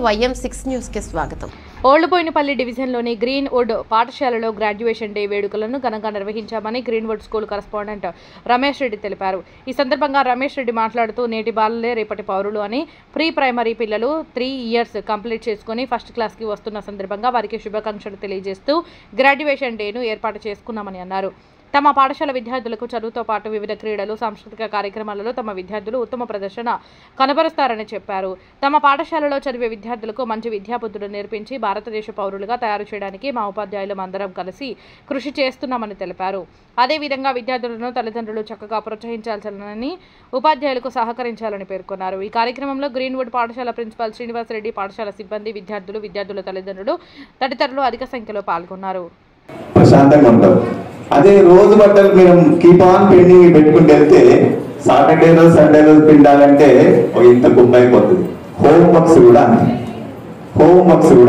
YM6 న్యూస్కి స్వాగతం. ఓళ్లబోయినపల్లి డివిజన్లోని గ్రీన్ వుడ్ పాఠశాలలో గ్రాడ్యుయేషన్ డే వేడుకలను ఘనంగా నిర్వహించామని Green Wood school correspondent Ramesh Reddy తెలిపారు. ఈ సందర్భంగా రమేష్ రెడ్డి మాట్లాడుతూ నేటి బాలలే రేపటి పౌరులు అని, ప్రీ ప్రైమరీ పిల్లలు 3 years కంప్లీట్ చేసుకుని ఫస్ట్ క్లాస్కి వస్తున్న సందర్భంగా వారికి శుభాకాంక్షలు తెలియజేస్తూ గ్రాడ్యుయేషన్ డేను ఏర్పాటు చేసుకున్నామని అన్నారు. తమ పాఠశాల విద్యార్థులకు చదువుతో పాటు వివిధ క్రీడలు, సాంస్కృతిక కార్యక్రమాలలో తమ విద్యార్థులు ఉత్తమ ప్రదర్శన కనబరుస్తారని చెప్పారు. తమ పాఠశాలలో చదివే విద్యార్థులకు మంచి విద్యాబుద్ధులు నేర్పించి భారతదేశ పౌరులుగా తయారు చేయడానికి మా ఉపాధ్యాయులు అందరం కలిసి కృషి చేస్తున్నామని తెలిపారు. అదేవిధంగా విద్యార్థులను తల్లిదండ్రులు చక్కగా ప్రోత్సహించాలని, ఉపాధ్యాయులకు సహకరించాలని పేర్కొన్నారు. ఈ కార్యక్రమంలో గ్రీన్వుడ్ పాఠశాల ప్రిన్సిపాల్ శ్రీనివాస్ రెడ్డి, పాఠశాల సిబ్బంది, విద్యార్థుల తల్లిదండ్రులు తదితరులు అధిక సంఖ్యలో పాల్గొన్నారు. అదే రోజు బట్టలు మీరు కీప్ ఆన్ పెండింగ్ పెట్టుకుంటూ వెళ్తే సాటర్డే రోజు సండే రోజు పిండాలంటే ఇంత గుంపు అయిపోతుంది. హోంవర్క్స్ కూడా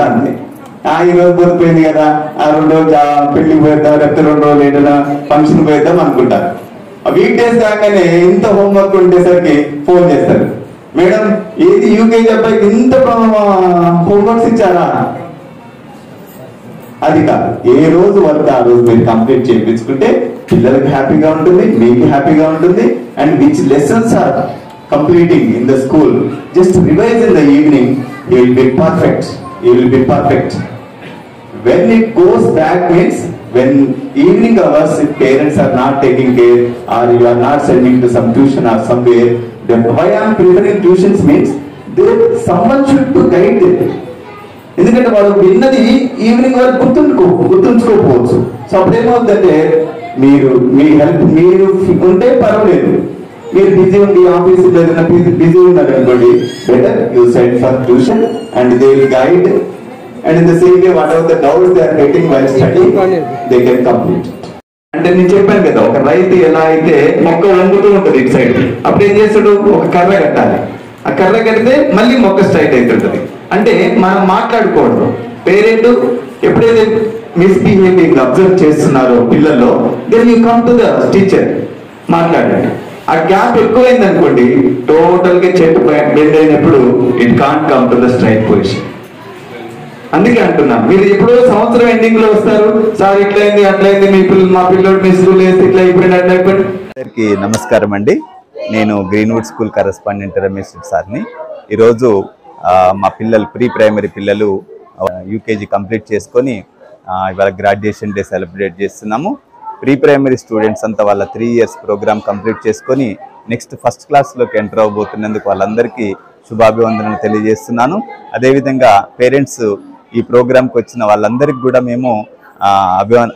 అంతే. ఈ రోజు పొద్దుపోయింది కదా, ఆ 2 రోజులు పెళ్లికి పోయిద్దాం, లేకపోతే 2 రోజులు ఏదైనా ఫంక్షన్ పోయిద్దాం అనుకుంటారు. వీక్ డేస్ కాగానే ఇంత హోంవర్క్ ఉండేసరికి ఫోన్ చేస్తారు, మేడం ఏది యూకేజీ అబ్బాయికి ఇంత హోంవర్క్స్ ఇచ్చారా? అది కాదు, ఏ రోజు వర్క్ ఆ రోజు మీరు కంప్లీట్ చేయించుకుంటే పిల్లలకి హ్యాపీగా ఉంటుంది, మీకు హ్యాపీగా ఉంటుంది. And which lessons are completing in the school, just revise in the evening, you will be perfect. When it goes back means when evening hours, if parents are not taking care or you are not sending to some tuition or somewhere, then why I am preferring tuitions means there someone should to guide them. ఎందుకంటే వాళ్ళు విన్నది evening వరకు గుర్తుంచుకోకపోవచ్చు. So అప్పుడేమవుతుందంటే మీ help మీరు ఉంటే పర్వాలేదు, మీరు busy ఉండి ఆఫీసులో ఏదైనా బిజీ ఉన్నారు అనుకోండి, better you send for tuition and they will guide. And in the same way, whatever the doubts they are getting while studying, they can complete. అంటే నేను చెప్పాను కదా, ఒక రైతు ఎలా అయితే మొక్క వంగుతూ ఉంటుంది ఇటు సైడ్, అప్పుడు ఏం చేస్తాడు, ఒక కర్ర కట్టాలి. ఆ కర్ర కడితే మళ్ళీ మొక్క స్ట్రైట్ అవుతుంటది. అంటే మనం మాట్లాడుకోవడం, పేరెంట్ ఎప్పుడైతే మిస్బిహేవింగ్ అబ్జర్వ్ చేస్తున్నారో పిల్లల్లో, then you come to the teacher, మాట్లాడండి. ఆ గ్యాప్ ఎక్కువైంది అనుకోండి, టోటల్ గా చెట్టు బెండ్ అయినప్పుడు it can't come to the straight position. అందుకే అంటున్నా, మీరు ఎప్పుడో సంవత్సరం ఎండింగ్ లో వస్తారు, సార్ ఇట్లయింది అట్లయింది, మా పిల్లలు మీ స్కూల్ వేస్తే ఇట్లా అయిపోయింది అట్లా అయిపోయింది. అందరికీ నమస్కారం అండి. నేను గ్రీన్వుడ్ స్కూల్ కరెస్పాండెంట్ రమేష్ సార్ని. ఈరోజు మా పిల్లలు, ప్రీ ప్రైమరీ పిల్లలు యూకేజీ కంప్లీట్ చేసుకొని ఇవాళ గ్రాడ్యుయేషన్ డే సెలబ్రేట్ చేస్తున్నాము. ప్రీ ప్రైమరీ స్టూడెంట్స్ అంతా వాళ్ళ 3 years ప్రోగ్రామ్ కంప్లీట్ చేసుకొని నెక్స్ట్ ఫస్ట్ క్లాస్లోకి ఎంటర్ అవ్వబోతున్నందుకు వాళ్ళందరికీ శుభాభివందనలు తెలియజేస్తున్నాను. అదేవిధంగా పేరెంట్స్ ఈ ప్రోగ్రాంకి వచ్చిన వాళ్ళందరికీ కూడా మేము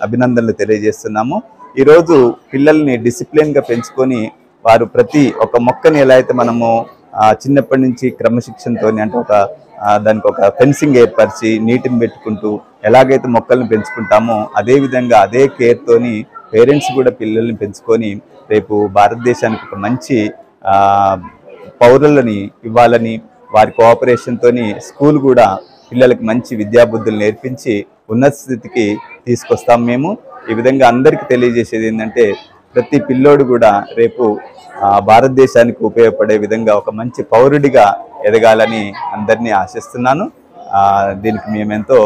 అభినందనలు తెలియజేస్తున్నాము. ఈరోజు పిల్లల్ని డిసిప్లిన్గా పెంచుకొని వారు ప్రతి ఒక్క మొక్కని ఎలా అయితే మనము చిన్నప్పటి నుంచి క్రమశిక్షణతో, అంటే దానికి ఒక ఫెన్సింగ్ ఏర్పరిచి నీటిని పెట్టుకుంటూ ఎలాగైతే మొక్కల్ని పెంచుకుంటామో అదేవిధంగా అదే కేర్తోని పేరెంట్స్ కూడా పిల్లల్ని పెంచుకొని రేపు భారతదేశానికి ఒక మంచి పౌరులని ఇవ్వాలని, వారి కోఆపరేషన్తో స్కూల్ కూడా పిల్లలకి మంచి విద్యాబుద్ధులు నేర్పించి ఉన్నత స్థితికి తీసుకొస్తాం మేము. ఈ విధంగా అందరికీ తెలియజేసేది ఏంటంటే, ప్రతి పిల్లోడు కూడా రేపు భారతదేశానికి ఉపయోగపడే విధంగా ఒక మంచి పౌరుడిగా ఎదగాలని అందరినీ ఆశిస్తున్నాను. దీనికి మేమెంతో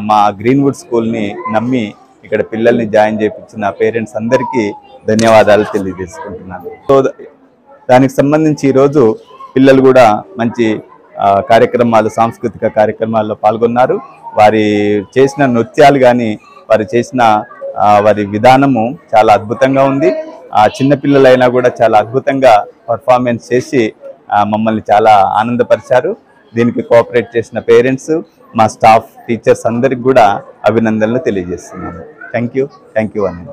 మా గ్రీన్వుడ్ స్కూల్ని నమ్మి ఇక్కడ పిల్లల్ని జాయిన్ చేయించిన పేరెంట్స్ అందరికీ ధన్యవాదాలు తెలియజేసుకుంటున్నాను. సో దానికి సంబంధించి ఈరోజు పిల్లలు కూడా మంచి కార్యక్రమాలు, సాంస్కృతిక కార్యక్రమాల్లో పాల్గొన్నారు. వారి చేసిన నృత్యాలు కానీ, వారు చేసిన వారి విధానము చాలా అద్భుతంగా ఉంది. చిన్నపిల్లలైనా కూడా చాలా అద్భుతంగా పర్ఫార్మెన్స్ చేసి మమ్మల్ని చాలా ఆనందపరిచారు. దీనికి కోఆపరేట్ చేసిన పేరెంట్స్, మా స్టాఫ్, టీచర్స్ అందరికి కూడా అభినందనలు తెలియజేస్తున్నాను. థ్యాంక్ యూ అని.